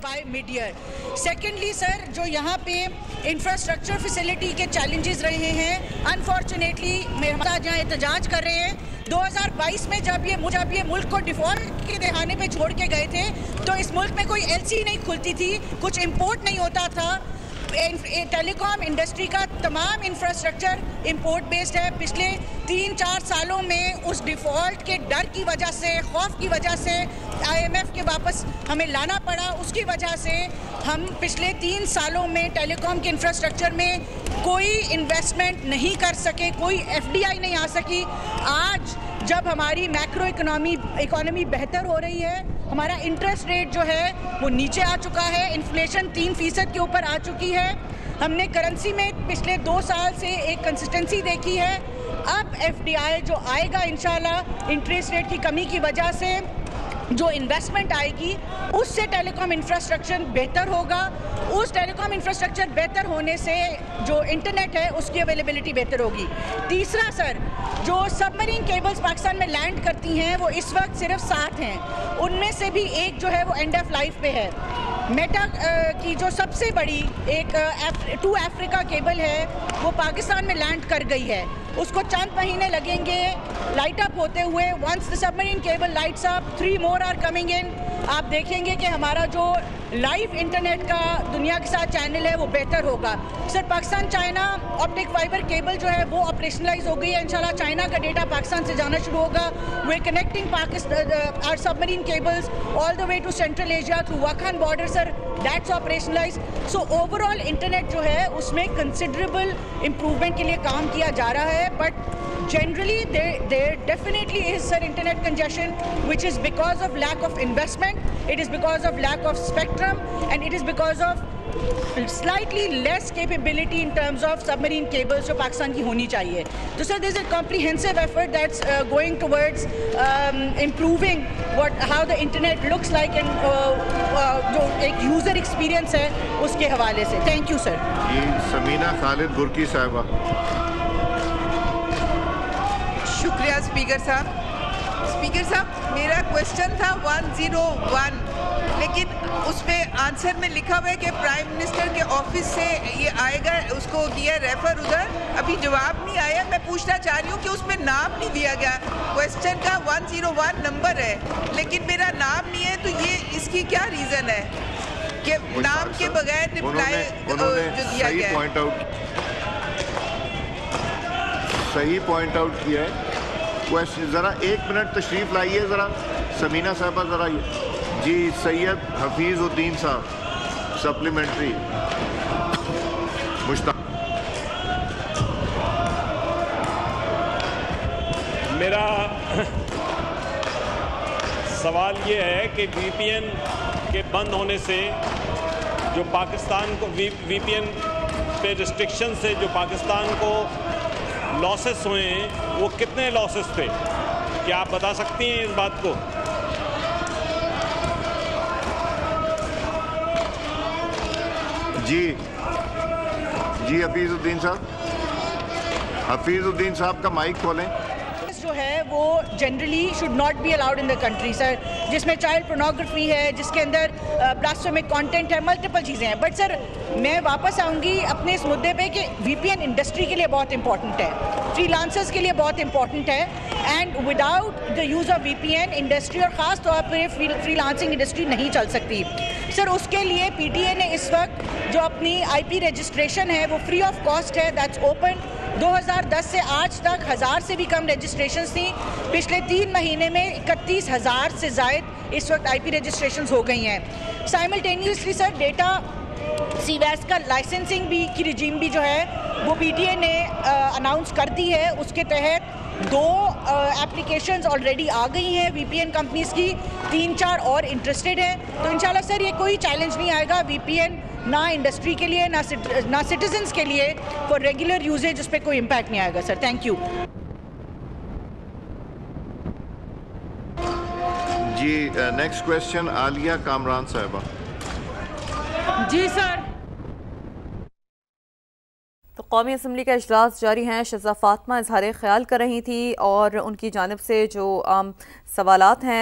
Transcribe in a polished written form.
By mid year. Secondly sir, जो यहाँ पे इंफ्रास्ट्रक्चर फैसिलिटी के चैलेंजेस रहे हैं, अनफॉर्चुनेटली हम आज यहाँ एहतजाज कर रहे हैं। 2022 में जब ये मुल्क को डिफॉल्ट के दहाने पे छोड़ के गए थे तो इस मुल्क में कोई एलसी नहीं खुलती थी, कुछ इंपोर्ट नहीं होता था। टेलीकॉम इंडस्ट्री का तमाम इंफ्रास्ट्रक्चर इंपोर्ट बेस्ड है। पिछले 3-4 सालों में उस डिफ़ॉल्ट के डर की वजह से, खौफ की वजह से IMF के वापस हमें लाना पड़ा। उसकी वजह से हम पिछले 3 सालों में टेलीकॉम के इंफ्रास्ट्रक्चर में कोई इन्वेस्टमेंट नहीं कर सके, कोई FDI नहीं आ सकी। आज जब हमारी मैक्रो इकोनॉमी बेहतर हो रही है, हमारा इंटरेस्ट रेट जो है वो नीचे आ चुका है, इन्फ्लेशन 3% के ऊपर आ चुकी है, हमने करेंसी में पिछले 2 साल से एक कंसिस्टेंसी देखी है। अब FDI जो आएगा इंशाल्लाह इंटरेस्ट रेट की कमी की वजह से जो इन्वेस्टमेंट आएगी उससे टेलीकॉम इंफ्रास्ट्रक्चर बेहतर होगा। उस टेलीकॉम इंफ्रास्ट्रक्चर बेहतर होने से जो इंटरनेट है उसकी अवेलेबिलिटी बेहतर होगी। तीसरा सर, जो सबमरीन केबल्स पाकिस्तान में लैंड करती हैं वो इस वक्त सिर्फ 7 हैं, उनमें से भी एक जो है वो एंड ऑफ लाइफ पे है। मेटा की जो सबसे बड़ी एक टू अफ्रीका केबल है वो पाकिस्तान में लैंड कर गई है, उसको चंद महीने लगेंगे लाइट अप होते हुए। Once the submarine cable lights up, 3 more are coming in. आप देखेंगे कि हमारा जो लाइव इंटरनेट का दुनिया के साथ चैनल है वो बेहतर होगा। Sir, Pakistan China optic fibre cable जो है वो ऑपरेशनलाइज हो गई है। इंशाल्लाह चाइना का डेटा पाकिस्तान से जाना शुरू होगा। Way connecting Pakistan our submarine cables all the way to central Asia through Wakhan border sir, that's operationalise. So overall internet जो है उसमें कंसिडरेबल इम्प्रूवमेंट के लिए काम किया जा रहा है। But generally there definitely is sir internet congestion, which is because of lack of investment, it is because of lack of spectrum, and it is because of slightly less capability in terms of submarine cables जो पाकिस्तान की होनी चाहिए। तो sir there is a comprehensive effort that's going towards improving how the internet looks like and जो एक user experience है उसके हवाले से। Thank you sir. जी, समीना खालिद गुरकी साहिबा। शुक्रिया स्पीकर साहब। स्पीकर साहब, मेरा क्वेश्चन था 101, लेकिन उस पर आंसर में लिखा हुआ है कि प्राइम मिनिस्टर के ऑफिस से ये आएगा, उसको किया रेफर उधर, अभी जवाब नहीं आया। मैं पूछना चाह रही हूँ कि उसमें नाम नहीं दिया गया। क्वेश्चन का 101 नंबर है लेकिन मेरा नाम नहीं है, तो ये इसकी क्या रीज़न है कि नाम के बगैर रिप्लाई जो दिया गया है? सही पॉइंट आउट किया है। क्वेश्चन ज़रा 1 मिनट तशरीफ़ लाइए ज़रा समीना साहबा, ज़रा जी। सैयद हफीज़ुद्दीन साहब सप्लीमेंट्री मुश्ताक। मेरा सवाल ये है कि VPN के बंद होने से जो पाकिस्तान को VPN पे रिस्ट्रिक्शन से जो पाकिस्तान को लॉसेस हुए हैं वो कितने लॉसेस थे? क्या आप बता सकती हैं इस बात को? जी जी, हफीज़ुद्दीन साहब का माइक खोलें। जो है वो generally should not be allowed in the country sir, जिसमें चाइल्ड पोर्नोग्राफी है, जिसके अंदर ब्लास्फेमिक कंटेंट है, मल्टीपल चीज़ें हैं। बट सर मैं वापस आऊँगी अपने इस मुद्दे पे कि VPN इंडस्ट्री के लिए बहुत इंपॉर्टेंट है, फ्रीलांसर्स के लिए बहुत इंपॉर्टेंट है, and without the use of VPN industry और ख़ास तौर पर फ्रीलांसिंग इंडस्ट्री नहीं चल सकती। सर उसके लिए PTA ने इस वक्त जो अपनी IP रजिस्ट्रेशन है वो फ्री ऑफ कॉस्ट है, दैट्स ओपन। 2010 से आज तक 1000 से भी कम रजिस्ट्रेशंस थी। पिछले 3 महीने में 31,000 से ज़ायद इस वक्त IP रजिस्ट्रेशंस हो गई हैं। साइमल्टेनियसली सर डेटा CVAS का लाइसेंसिंग भी की रिजीम भी जो है वो PTA ने अनाउंस कर दी है। उसके तहत 2 एप्लीकेशंस ऑलरेडी आ गई हैं VPN कंपनीज़ की, 3-4 और इंटरेस्टेड हैं। तो इंशाल्लाह सर ये कोई चैलेंज नहीं आएगा VPN, ना इंडस्ट्री के लिए ना सिटीजन्स के लिए, फॉर रेगुलर यूजेज उस पर कोई इम्पैक्ट नहीं आएगा सर। थैंक यू जी। नेक्स्ट क्वेश्चन आलिया कामरान साहिबा। जी सर। तो कौमी असम्बली का इजलास जारी है। शहज़ाद फातिमा इजहार ख्याल कर रही थी और उनकी जानिब से जो सवालात हैं